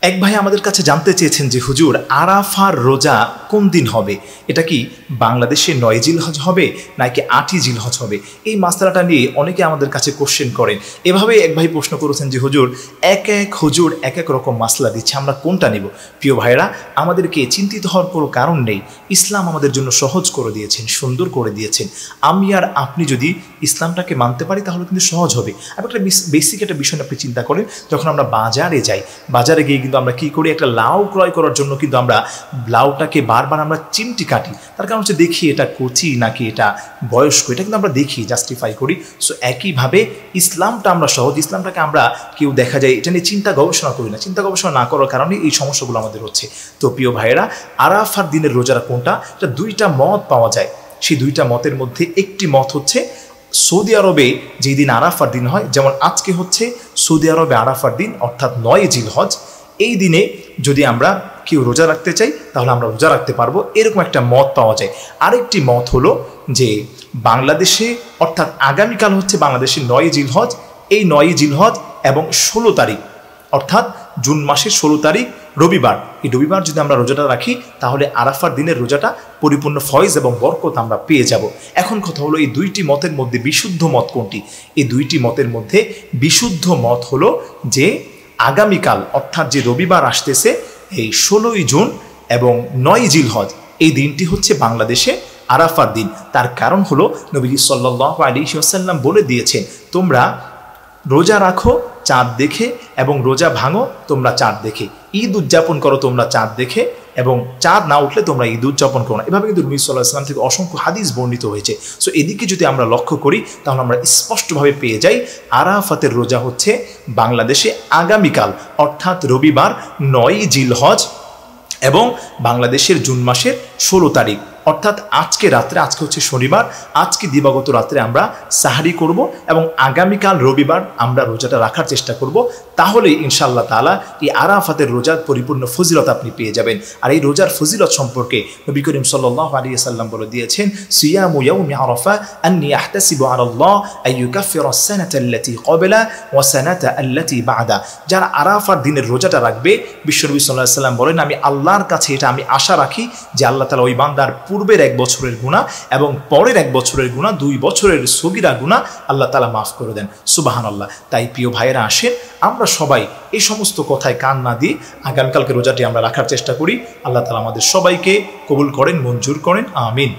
এক ভাই আমাদের কাছে জানতে চেয়েছেন যে হুজুর আরাফার রোজা কোন দিন হবে, এটা কি বাংলাদেশে ৯ জিলহজ হবে নাকি ৮ই জিলহজ হবে? এই মাসলাটা নিয়ে অনেকে আমাদের কাছে কোশ্চেন করেন। এভাবে এক ভাই প্রশ্ন করেছেন যে হুজুর হুজুর এক এক রকম মাসলা দিচ্ছে, আমরা কোনটা নিব? প্রিয় ভাইরা, আমাদেরকে চিন্তিত হওয়ার কোনো কারণ নেই। ইসলাম আমাদের জন্য সহজ করে দিয়েছেন, সুন্দর করে দিয়েছেন। আমি আর আপনি যদি ইসলামটাকে মানতে পারি তাহলে কিন্তু সহজ হবে। আর একটা বেসিক একটা বিষয় আপনি চিন্তা করেন, যখন আমরা বাজারে যাই, বাজারে গিয়ে কিন্তু আমরা কি করি, একটা লাউ ক্রয় করার জন্য কিন্তু আমরা লাউটাকে বারবার আমরা চিমটি কাটি। তার কারণ হচ্ছে দেখি এটা কচি নাকি এটা বয়স্ক, এটা কিন্তু আমরা দেখি, জাস্টিফাই করি। সো একইভাবে ইসলামটা আমরা সহজ, ইসলামটাকে আমরা কেউ দেখা যায় এটা নিয়ে চিন্তা গবেষণা করি না। চিন্তা গবেষণা না করার কারণে এই সমস্যাগুলো আমাদের হচ্ছে। তো প্রিয় ভাইয়েরা, আরাফার দিনের রোজাটা কোনটা, এটা দুইটা মত পাওয়া যায়। সেই দুইটা মতের মধ্যে একটি মত হচ্ছে সৌদি আরবে যেই দিন আরাফার দিন হয়, যেমন আজকে হচ্ছে সৌদি আরবে আরাফার দিন, অর্থাৎ ৯ জিলহজ। এই দিনে যদি আমরা কেউ রোজা রাখতে চাই তাহলে আমরা রোজা রাখতে পারবো, এরকম একটা মত পাওয়া যায়। আরেকটি মত হলো যে বাংলাদেশে, অর্থাৎ আগামীকাল হচ্ছে বাংলাদেশে ৯ জিলহজ। এই ৯ জিলহজ এবং ১৬ তারিখ, অর্থাৎ জুন মাসের ১৬ তারিখ রবিবার, এই রবিবার যদি আমরা রোজাটা রাখি তাহলে আরাফার দিনের রোজাটা পরিপূর্ণ ফয়েজ এবং বরকত আমরা পেয়ে যাব। এখন কথা হলো এই দুইটি মতের মধ্যে বিশুদ্ধ মত কোনটি? এই দুইটি মতের মধ্যে বিশুদ্ধ মত হলো যে আগামীকাল, অর্থাৎ যে রবিবার আসতেছে এই ১৬ই জুন এবং ৯ জিলহজ, এই দিনটি হচ্ছে বাংলাদেশে আরাফার দিন। তার কারণ হলো নবী সাল্লাল্লাহু আলাইহি ওয়াসাল্লাম বলে দিয়েছেন, তোমরা রোজা রাখো চাঁদ দেখে এবং রোজা ভাঙো তোমরা চাঁদ দেখে, ঈদ উদযাপন করো তোমরা চাঁদ দেখে, এবং চাঁদ না উঠলে তোমরা ঈদ উদযাপন করো না। এভাবে কিন্তু নবী সাল্লাল্লাহু আলাইহি ওয়াসাল্লাম থেকে অসংখ্য হাদিস বর্ণিত হয়েছে। সো এদিকে যদি আমরা লক্ষ্য করি তাহলে আমরা স্পষ্টভাবে পেয়ে যাই আরাফাতের রোজা হচ্ছে বাংলাদেশে আগামীকাল, অর্থাৎ রবিবার ৯ জিলহজ এবং বাংলাদেশের জুন মাসের ১৬ তারিখ, অর্থাৎ আজকে রাত্রে, আজকে হচ্ছে শনিবার, আজকে দিবাগত রাত্রে আমরা সাহারি করব এবং আগামীকাল রবিবার আমরা রোজাটা রাখার চেষ্টা করব। তাহলে ইনশাআল্লাহ তাআলা এই আরাফাতের রোজার পরিপূর্ণ ফজিলত আপনি পেয়ে যাবেন। আর এই রোজার ফজিলত সম্পর্কে নবী করিম সাল্লাল্লাহু আলাইহি ওয়াসাল্লাম বলে দিয়েছেন, সিয়ামু ইয়াউমি আরাফা আন্নী আহতাসিবু আলাল্লাহ আন ইউকাফিরা আস-সানাতা আল্লাতী ক্বাবলা ওয়া সানাতা আল্লাতী বা'দা। যারা আরাফার দিনের রোজাটা রাখবে, বিশ্বনবী সাল্লাল্লাহু আলাইহি ওয়াসাল্লাম বলেন, আমি আল্লাহর কাছে এটা আমি আশা রাখি যে আল্লাহ তাআলা ওই বান্দার পূর্বের ১ বছরের গুনাহ এবং পরের ১ বছরের গুনাহ, ২ বছরের সগীরা গুনাহ আল্লাহ তাআলা মাফ করে দেন। সুবহানাল্লাহ। তাই প্রিয় ভাইয়েরা, আসেন আমরা সবাই এই সমস্ত কথায় কান না দিয়ে আগামীকালকে রোজাটি আমরা রাখার চেষ্টা করি। আল্লাহ তাআলা আমাদের সবাইকে কবুল করেন, মঞ্জুর করেন, আমিন।